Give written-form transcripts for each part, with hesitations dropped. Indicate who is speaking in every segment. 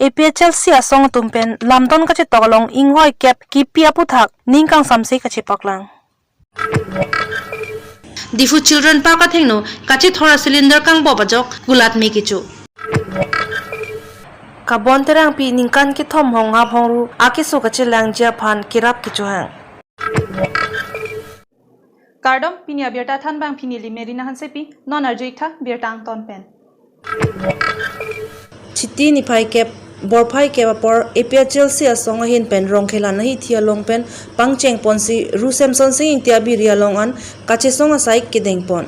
Speaker 1: APHL si asong tumpen lamdon kache togalong inghoi kep kipi aputhak ningkang samse kache paklang. Difu children park athengno kache thora cylinder kang bobajok gulat me kichu. Kabon terang pi ningkan ki thom hong hap hongru akiso kache langjia phan kirap kichu hang.
Speaker 2: Kardom Pini Abirta thanbang Pini limerina hansepi non arjuikha birtang tonpen.
Speaker 1: Chiti ni phai kep borphai ke apor APHL si asong hin pen rong khela nahi thia long pen pangcheng ponsi rusemson sing tia bi ria long an kache song asai ke deng pon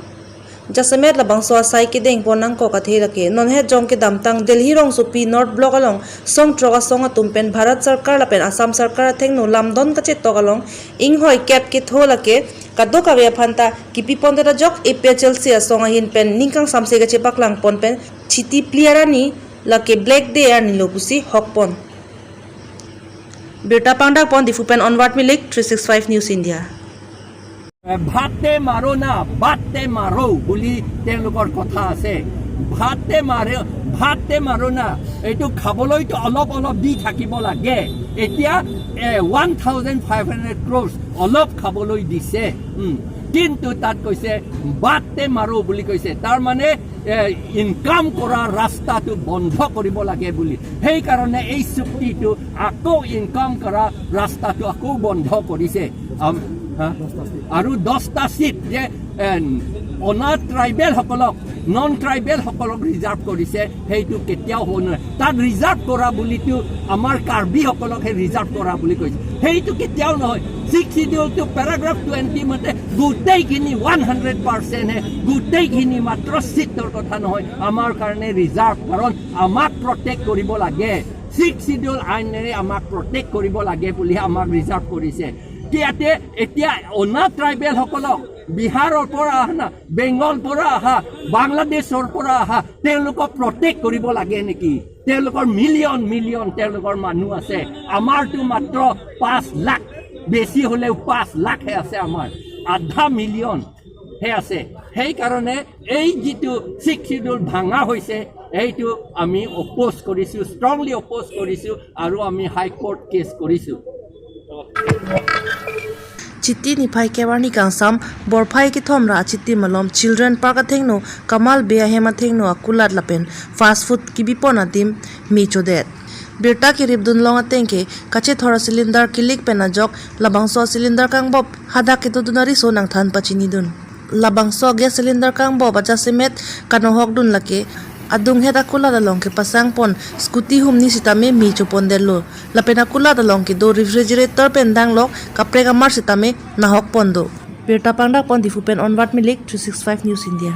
Speaker 1: jasemet la bangso asai ke deng pon nang ko ka thela ke non he jong ke damtang Delhi rong su pi north block along song troga song tumpen Bharat sarkar la pen Assam sarkar thengno lamdon kache togalong inghoi kep ke thola ke kadok avya phanta kipi pondera jok APHL si asong hin pen ningkang samse kache paklang pon pen chiti pliarani lake black day and nilopusi hokpon Birta Pangdak pon difupen onward milik 365 News India
Speaker 3: Bhatte maro na batte maro buli telokor kotha ase bhatte maro na etu khaboloi to olop di thakibo lage etia 1500 crores olop khaboloi dise কিন্তু তাত কৈছে বাতে মাৰো বুলি কৈছে তাৰ মানে income কৰা ৰাস্তাটো বন্ধ কৰিব লাগে বুলি সেই কাৰণে এই চুক্তিটো আকৌ ইনকাম কৰা ৰাস্তাটো আকৌ বন্ধ কৰিছে আৰু 10টা সিট যে অনা ট্ৰাইবেল সকলক নন ট্ৰাইবেল সকলক ৰিজাৰ্ভ কৰিছে সেইটো কেতিয়াও হ'ব নোৱাৰে তাত ৰিজাৰ্ভ কৰা বুলিটো আমাৰ কাৰ্বি সকলকহে ৰিজাৰ্ভ কৰা বুলি কৈছে সেইটো কেতিয়াও নহয় 6 শিডিউল টু প্যাৰাগ্ৰাফ 20 মতে গোটেইখিনি 100% হে গোটেইখিনি মাত্ৰ সিটৰ কথা নহয় আমাৰ কাৰণে ৰিজাৰ্ভ কাৰণ আমাক প্ৰটেক্ট কৰিব লাগে 6 শিডিউল আইনেৰে আমাক প্ৰটেক্ট কৰিব লাগে বুলি আমাক ৰিজাৰ্ভ কৰিছে কিয়াতে এতিয়া অনা ট্ৰাইবেল সকলক বিহাৰৰ পৰা আহা বেংগল পৰা আহা বাংলাদেশৰ পৰা আহা তেওঁলোকক প্ৰটেক্ট কৰিব লাগে নেকি তেওঁলোকৰ মিলিয়ন তেওঁলোকৰ মানুহ আছে আমাৰটো মাত্ৰ 5 লাখ বেছি হলে 5 লাখ হে আছে আমাৰ আধা মিলিয়ন হে আছে সেই কাৰণে এই যেটো 6 শিডিউল ভাঙা হৈছে এইটো আমি অপোজ কৰিছো ষ্ট্ৰংলি অপোজ কৰিছো আৰু আমি হাই কোৰ্ট কেছ কৰিছো
Speaker 1: Chiti ni phai kewarni kangsam borphai ki thomra chiti malom children park athengno kamal bea hema thengno akulat lapen fast food ki bipona tim mi chodet Birta ki ribdun long atengke kache thora cylinder kilik pena jok labangso cylinder kangbob hada ke tudunari so nang than pachini dun labangso gas cylinder kangbob aja semet kanohok dun lake adung heta kula dalong ke pasang pon scooty humni sitame mi chupon delo lapena kula dalong ke do refrigerator pendang lok kapre kamar sitame nahok pondo Birta Pangdak pon difupen onward milik 365 News India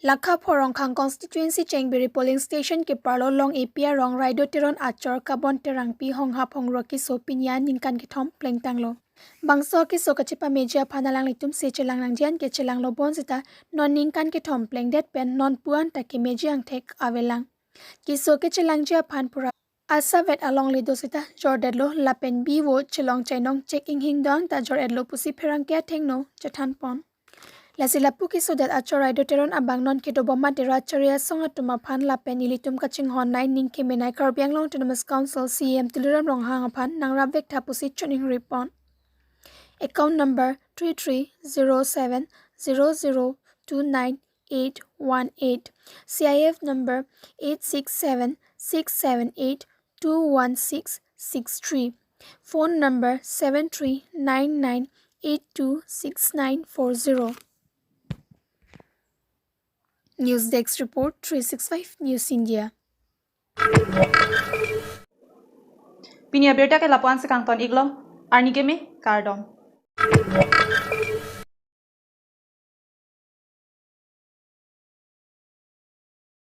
Speaker 4: Lakha Phorong Khang constituency Chengberi polling station ke parlo long APR rong raido teron achor kabon terang pi hong ha phong roki sopinya ninkan ki thom plengtanglo Bangso ki sokachipa meja phanalang litum se chelang nang jian ke chelang lo bon sita non ningkan ke thom pleng det pen non puan ta ke mejiang thek avelang ki so ke chelang jia phan pura asa vet along lido sita jordet lo lapen bi wo chelong chainong checking hing dang ta jordet lo pusi pherang ke thengno chathan pon lasila pu ki so that achorai do teron abang non ke do bomma de racharia songa tuma phan lapen ilitum kaching hon nai ning ke menai Karbi Anglong Autonomous Council CM Tiluram rong hang phan nang rabek tha pusi choning repon Account number 330700298818 CIF number 8676782163 Phone number 7399826940 News Desk Report 365 News India
Speaker 2: Pini Abirta ke lapuan sekang ton iglom arnigeme kardom